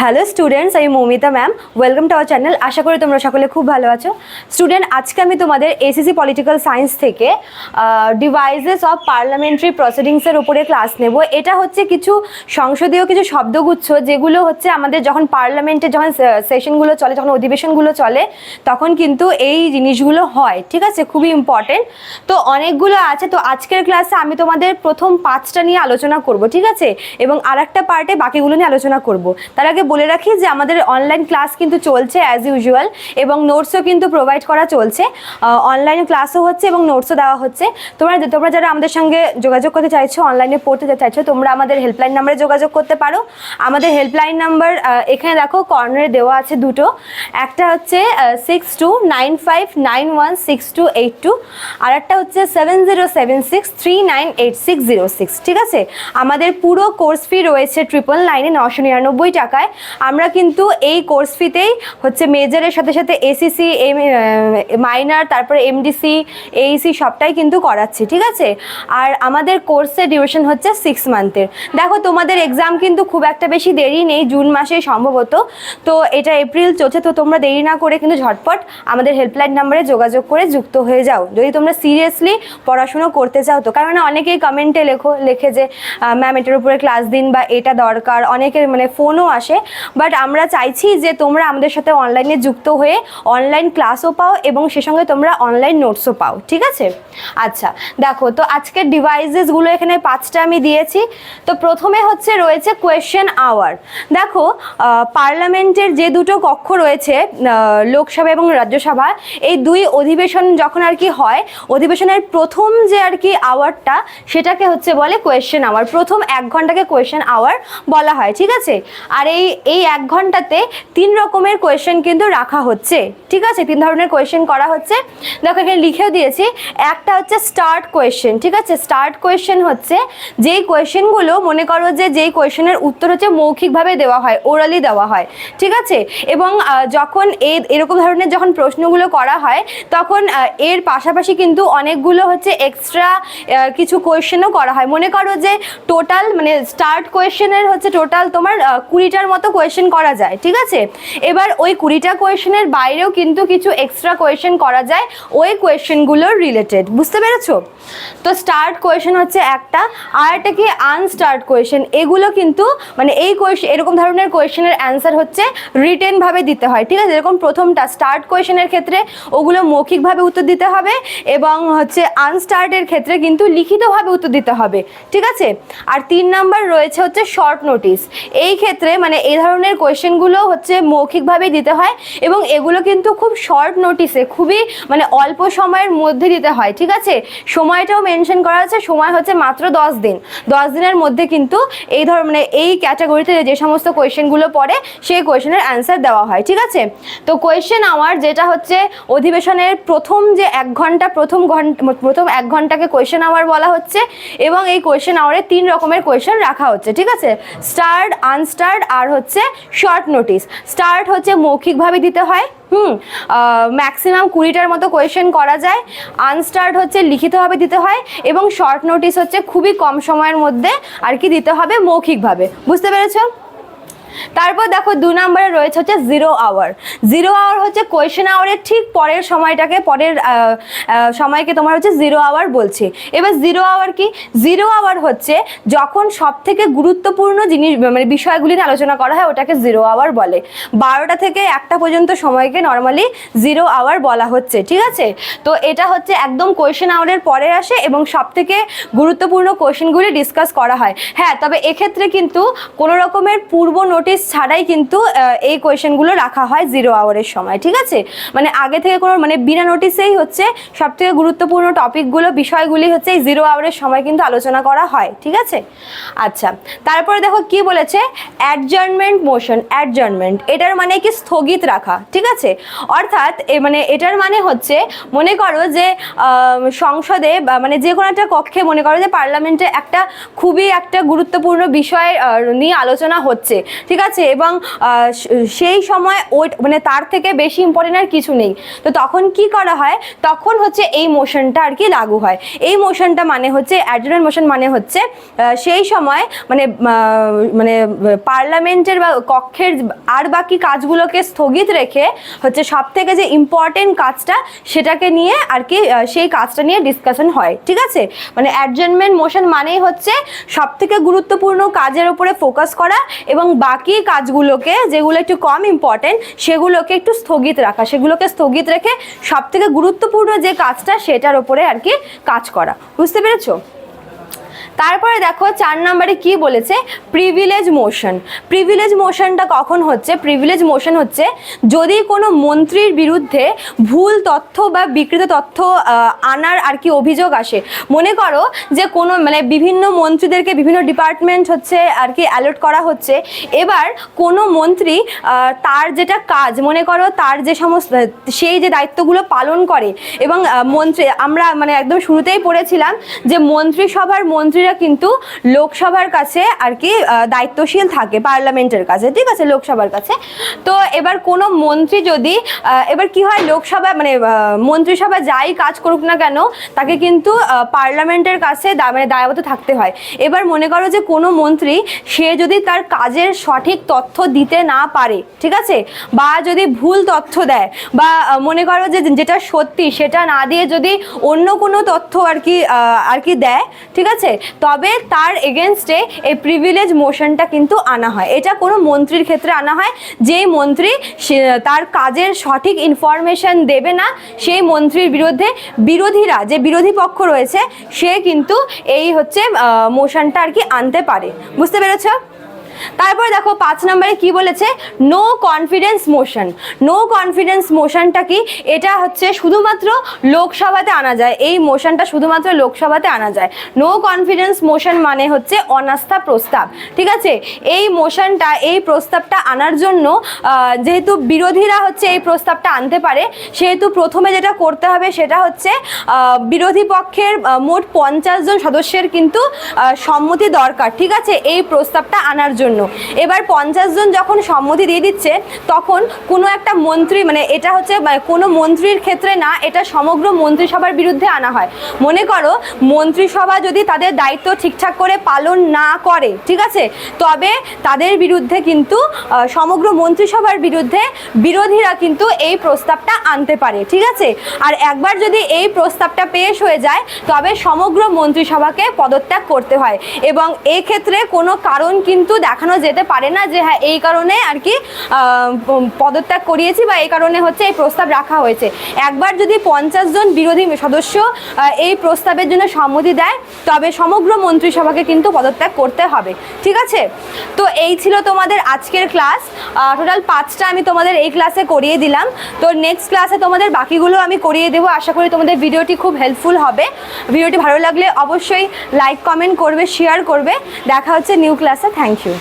Hello students, আমি Moumita ma'am. Welcome to our channel. আশা করি তোমরা সকলে খুব ভালো আছো। স্টুডেন্ট, আজকে আমি তোমাদের এসএসসি পলিটিক্যাল সায়েন্স থেকে ডিভাইসেস অফ পার্লামেন্টারি প্রসিডিংসের উপরে ক্লাস নেব। এটা হচ্ছে কিছু সংসদীয় কিছু শব্দগুচ্ছ, যেগুলো হচ্ছে আমাদের যখন পার্লামেন্টে যখন সেশনগুলো চলে, যখন অধিবেশনগুলো চলে, তখন কিন্তু এই জিনিসগুলো হয়। ঠিক আছে, খুবই ইম্পর্টেন্ট। তো অনেকগুলো আছে। তো আজকের ক্লাসে আমি তোমাদের প্রথম 5টা নিয়ে আলোচনা করব, ঠিক আছে, এবং আর একটা পার্টে বাকিগুলো নিয়ে আলোচনা করব। তার আগে বলে রাখি যে আমাদের অনলাইন ক্লাস কিন্তু চলছে অ্যাজ ইউজুয়াল, এবং নোটসও কিন্তু প্রোভাইড করা চলছে। অনলাইন ক্লাসও হচ্ছে এবং নোটসও দেওয়া হচ্ছে। তোমরা যারা আমাদের সঙ্গে যোগাযোগ করতে চাইছো, অনলাইনে পড়তে চাইছো, তোমরা আমাদের হেল্পলাইন নাম্বারে যোগাযোগ করতে পারো। আমাদের হেল্পলাইন নাম্বার এখানে দেখো কর্নারে দেওয়া আছে দুটো। একটা হচ্ছে 6295916282, আর একটা হচ্ছে 7076398606। ঠিক আছে, আমাদের পুরো কোর্স ফি রয়েছে 999 টাকায়। আমরা কিন্তু এই কোর্স ফিতেই হচ্ছে মেজরের সাথে সাথে এসিসি, মাইনার, তারপরে এমডিসি, এইসি সবটাই কিন্তু করাচ্ছি। ঠিক আছে, আর আমাদের কোর্সের ডিউরেশন হচ্ছে 6 মান্থের। দেখো, তোমাদের এক্সাম কিন্তু খুব একটা বেশি দেরি নেই, জুন মাসে সম্ভবত। তো এটা এপ্রিল চলছে, তো তোমরা দেরি না করে কিন্তু ঝটপট আমাদের হেল্পলাইন নাম্বারে যোগাযোগ করে যুক্ত হয়ে যাও, যদি তোমরা সিরিয়াসলি পড়াশুনো করতে চাও। তো কারণ অনেকেই কমেন্টে লেখে যে ম্যাম এটার উপরে ক্লাস দিন বা এটা দরকার, অনেকের মানে ফোনও আসে। বাট আমরা চাইছি যে তোমরা আমাদের সাথে অনলাইনে যুক্ত হয়ে অনলাইন ক্লাসও পাও এবং সে সঙ্গে তোমরা অনলাইন নোটসও পাও। ঠিক আছে, আচ্ছা দেখো, তো আজকের ডিভাইসেসগুলো এখানে 5টা আমি দিয়েছি। তো প্রথমে হচ্ছে রয়েছে কোয়েশ্চেন আওয়ার। দেখো, পার্লামেন্টের যে দুটো কক্ষ রয়েছে, লোকসভা এবং রাজ্যসভা, এই দুই অধিবেশন যখন আর কি হয়, অধিবেশনের প্রথম যে আর কি আওয়ারটা, সেটাকে হচ্ছে বলে কোয়েশ্চেন আওয়ার। প্রথম 1 ঘন্টাকে কোয়েশ্চেন আওয়ার বলা হয়। ঠিক আছে, আর এই 1 ঘন্টাতে 3 রকমের কোয়েশ্চেন কিন্তু রাখা হচ্ছে। ঠিক আছে, 3 ধরনের কোয়েশ্চেন করা হচ্ছে। দেখো এখানে লিখেও দিয়েছি। একটা হচ্ছে স্টার্ট কোয়েশ্চেন। ঠিক আছে, স্টার্ট কোয়েশ্চেন হচ্ছে যেই কোয়েশ্চেনগুলো, মনে করো যে যেই কোয়েশ্চেনের উত্তর হচ্ছে মৌখিকভাবে দেওয়া হয়, ওরালি দেওয়া হয়। ঠিক আছে, এবং যখন এরকম ধরনের যখন প্রশ্নগুলো করা হয়, তখন এর পাশাপাশি কিন্তু অনেকগুলো হচ্ছে এক্সট্রা কিছু কোয়েশ্চেনও করা হয়। মনে করো যে টোটাল মানে স্টার্ট কোয়েশ্চেনের হচ্ছে টোটাল তোমার 20টার মতো কোয়েশ্চেন করা যায়। ঠিক আছে, এবার ওই 20টা কোয়েশ্চেনের বাইরেও কিন্তু কিছু এক্সট্রা কোয়েশ্চেন করা যায় ওই কোয়েশ্চেনগুলোর রিলেটেড। বুঝতে পেরেছো? তো স্টার্ট কোয়েশ্চেন হচ্ছে একটা, আর একটা কি আনস্টার্ট কোয়েশ্চেন। এগুলো কিন্তু মানে এরকম ধরনের কোয়েশ্চেনের অ্যান্সার হচ্ছে রিটেন ভাবে দিতে হয়। ঠিক আছে, যেরকম প্রথমটা স্টার্ট কোয়েশ্চেনের ক্ষেত্রে ওগুলো মৌখিকভাবে উত্তর দিতে হবে, এবং হচ্ছে আনস্টার্টের ক্ষেত্রে কিন্তু লিখিতভাবে উত্তর দিতে হবে। ঠিক আছে, আর 3 নাম্বার রয়েছে হচ্ছে শর্ট নোটিস। এই ক্ষেত্রে মানে এই ধরনের কোয়েশ্চেনগুলো হচ্ছে মৌখিকভাবেই দিতে হয়, এবং এগুলো কিন্তু খুব শর্ট নোটিসে, খুবই মানে অল্প সময়ের মধ্যে দিতে হয়। ঠিক আছে, সময়টাও মেনশন করা আছে, সময় হচ্ছে মাত্র 10 দিন। 10 দিনের মধ্যে কিন্তু এই মানে এই ক্যাটাগরিতে যে সমস্ত কোয়েশ্চেনগুলো পড়ে, সেই কোয়েশ্চেনের অ্যান্সার দেওয়া হয়। ঠিক আছে, তো কোয়েশ্চেন আওয়ার যেটা হচ্ছে অধিবেশনের প্রথম যে 1 ঘন্টা, প্রথম 1 ঘন্টাকে কোয়েশ্চেন আওয়ার বলা হচ্ছে, এবং এই কোয়েশ্চেন আওয়ারে 3 রকমের কোয়েশ্চেন রাখা হচ্ছে। ঠিক আছে, স্টার্ট, আনস্টার্ট আর হচ্ছে শর্ট নোটিস। স্টার্ট হচ্ছে মৌখিকভাবে দিতে হয়, ম্যাক্সিমাম 20টার মতো কোয়েশ্চেন করা যায়। আনস্টার্ট হচ্ছে লিখিতভাবে দিতে হয়, এবং শর্ট নোটিস হচ্ছে খুবই কম সময়ের মধ্যে আর কি দিতে হবে মৌখিকভাবে। বুঝতে পেরেছো? তারপর দেখো 2 নম্বরে রয়েছে হচ্ছে 0 আওয়ার। 0 আওয়ার হচ্ছে কোয়েশ্চেন আওয়ারের ঠিক পরের সময়টাকে, পরের সময়কে তোমার হচ্ছে 0 আওয়ার বলছি। এবার 0 আওয়ার কি? 0 আওয়ার হচ্ছে যখন সব থেকে গুরুত্বপূর্ণ জিনিস মানে বিষয়গুলি নিয়ে আলোচনা করা হয়, ওটাকে 0 আওয়ার বলে। 12টা থেকে 1টা পর্যন্ত সময়কে নর্মালি 0 আওয়ার বলা হচ্ছে। ঠিক আছে, তো এটা হচ্ছে একদম কোয়েশ্চেন আওয়ারের পরে আসে, এবং সব থেকে গুরুত্বপূর্ণ কোয়েশ্চেনগুলি ডিসকাস করা হয়। হ্যাঁ, তবে এক্ষেত্রে কিন্তু কোনো রকমের পূর্ব নোটিস ছাড়াই কিন্তু এই কোয়েশ্চেনগুলো রাখা হয় 0 আওয়ারের সময়। ঠিক আছে, মানে আগে থেকে কোনো মানে বিনা নোটিসেই হচ্ছে সব থেকে গুরুত্বপূর্ণ টপিকগুলো, বিষয়গুলি হচ্ছে এই 0 আওয়ারের সময় কিন্তু আলোচনা করা হয়। ঠিক আছে, আচ্ছা তারপরে দেখো কি বলেছে, অ্যাডজার্নমেন্ট মোশন। অ্যাডজার্নমেন্ট এটার মানে কি? স্থগিত রাখা। ঠিক আছে, অর্থাৎ মানে এটার মানে হচ্ছে, মনে করো যে সংসদে বা মানে যে কোনো একটা কক্ষে, মনে করো যে পার্লামেন্টে একটা খুবই একটা গুরুত্বপূর্ণ বিষয় নিয়ে আলোচনা হচ্ছে। ঠিক ঠিক আছে, এবং সেই সময় ওই মানে তার থেকে বেশি ইম্পর্টেন্ট আর কিছু নেই। তো তখন কি করা হয়, তখন হচ্ছে এই মোশনটা আর কি লাগু হয়। এই মোশনটা মানে হচ্ছে অ্যাডজর্নমেন্ট মোশন, মানে হচ্ছে সেই সময় মানে মানে পার্লামেন্টের বা কক্ষের আর বাকি কাজগুলোকে স্থগিত রেখে হচ্ছে সব থেকে যে ইম্পর্টেন্ট কাজটা সেটাকে নিয়ে আর কি সেই কাজটা নিয়ে ডিসকাশন হয়। ঠিক আছে, মানে অ্যাডজর্নমেন্ট মোশন মানেই হচ্ছে সব থেকে গুরুত্বপূর্ণ কাজের উপরে ফোকাস করা এবং বাকি কাজগুলোকে যেগুলো একটু কম ইম্পর্টেন্ট সেগুলোকে একটু স্থগিত রাখা, সেগুলোকে স্থগিত রেখে সব থেকে গুরুত্বপূর্ণ যে কাজটা সেটার উপরে আর কি কাজ করা। বুঝতে পেরেছো? তারপরে দেখো 4 নম্বরে কি বলেছে, প্রিভিলেজ মোশন। প্রিভিলেজ মোশনটা কখন হচ্ছে, প্রিভিলেজ মোশন হচ্ছে যদি কোনো মন্ত্রীর বিরুদ্ধে ভুল তথ্য বা বিকৃত তথ্য আনার আর কি অভিযোগ আসে। মনে করো যে কোনো মানে বিভিন্ন মন্ত্রীদেরকে বিভিন্ন ডিপার্টমেন্ট হচ্ছে আর কি অ্যালার্ট করা হচ্ছে, এবার কোনো মন্ত্রী তার যেটা কাজ, মনে করো তার যে সমস্ত সেই যে দায়িত্বগুলো পালন করে, এবং মন্ত্রী আমরা মানে একদম শুরুতেই পড়েছিলাম যে মন্ত্রিসভার মন্ত্রীরা কিন্তু লোকসভার কাছে আর কি দায়িত্বশীল থাকে, পার্লামেন্টের কাছে, ঠিক আছে, লোকসভার কাছে। তো এবার কোনো মন্ত্রী যদি এবার কি হয়, লোকসভা মানে মন্ত্রিসভা যাই কাজ করুক না কেন তাকে কিন্তু পার্লামেন্টের কাছে মানে দায়বদ্ধ থাকতে হয়। এবার মনে করো যে কোনো মন্ত্রী সে যদি তার কাজের সঠিক তথ্য দিতে না পারে, ঠিক আছে, বা যদি ভুল তথ্য দেয়, বা মনে করো যে যেটা সত্যি সেটা না দিয়ে যদি অন্য কোনো তথ্য আর কি দেয়, ঠিক আছে, তবে তার এগেনস্টে এই প্রিভিলেজ মোশনটা কিন্তু আনা হয়। এটা কোনো মন্ত্রীর ক্ষেত্রে আনা হয়, যেই মন্ত্রী তার কাজের সঠিক ইনফরমেশন দেবে না সেই মন্ত্রীর বিরুদ্ধে বিরোধীরা যে বিরোধী পক্ষ রয়েছে সে কিন্তু এই হচ্ছে মোশনটা আর কি আনতে পারে। বুঝতে পেরেছ? তারপরে দেখো 5 নম্বরে কি বলেছে, no confidence motion. No confidence মোশনটা কি, এটা হচ্ছে শুধুমাত্র লোকসভাতে আনা যায়, এই মোশনটা শুধুমাত্র লোকসভাতে আনা যায়। নো কনফিডেন্স মোশন মানে হচ্ছে অনাস্থা প্রস্তাব, ঠিক আছে। এই মোশনটা এই প্রস্তাবটা আনার জন্য যেহেতু বিরোধীরা হচ্ছে এই প্রস্তাবটা আনতে পারে, সেহেতু প্রথমে যেটা করতে হবে সেটা হচ্ছে বিরোধী পক্ষের মোট 50 জন সদস্যের কিন্তু সম্মতি দরকার, ঠিক আছে, এই প্রস্তাবটা আনার জন্য। এবার 50 জন যখন সম্মতি দিয়ে দিচ্ছে তখন কোনো একটা মন্ত্রী মানে এটা হচ্ছে কোনো মন্ত্রীর ক্ষেত্রে না, এটা সমগ্র মন্ত্রিসভার বিরুদ্ধে আনা হয়। মনে করো মন্ত্রিসভা যদি তাদের দায়িত্ব ঠিকঠাক করে পালন না করে, ঠিক আছে, তবে তাদের বিরুদ্ধে কিন্তু সমগ্র মন্ত্রিসভার বিরুদ্ধে বিরোধীরা কিন্তু এই প্রস্তাবটা আনতে পারে, ঠিক আছে। আর একবার যদি এই প্রস্তাবটা পেশ হয়ে যায় তবে সমগ্র মন্ত্রিসভাকে পদত্যাগ করতে হয়, এবং এই ক্ষেত্রে কোনো কারণ কিন্তু দেখানো যেতে পারে না যে হ্যাঁ এই কারণে আর কি পদত্যাগ করিয়েছি বা এই কারণে হচ্ছে এই প্রস্তাব রাখা হয়েছে। একবার যদি 50 জন বিরোধী সদস্য এই প্রস্তাবের জন্য সম্মতি দেয় তবে সমগ্র মন্ত্রিসভাকে কিন্তু পদত্যাগ করতে হবে, ঠিক আছে। তো এই ছিল তোমাদের আজকের ক্লাস, টোটাল 5টা আমি তোমাদের এই ক্লাসে করিয়ে দিলাম। তো নেক্সট ক্লাসে তোমাদের বাকিগুলো আমি করিয়ে দেবো। আশা করি তোমাদের ভিডিওটি খুব হেল্পফুল হবে। ভিডিওটি ভালো লাগলে অবশ্যই লাইক কমেন্ট করবে, শেয়ার করবে। দেখা হচ্ছে নিউ ক্লাসে। Thank you.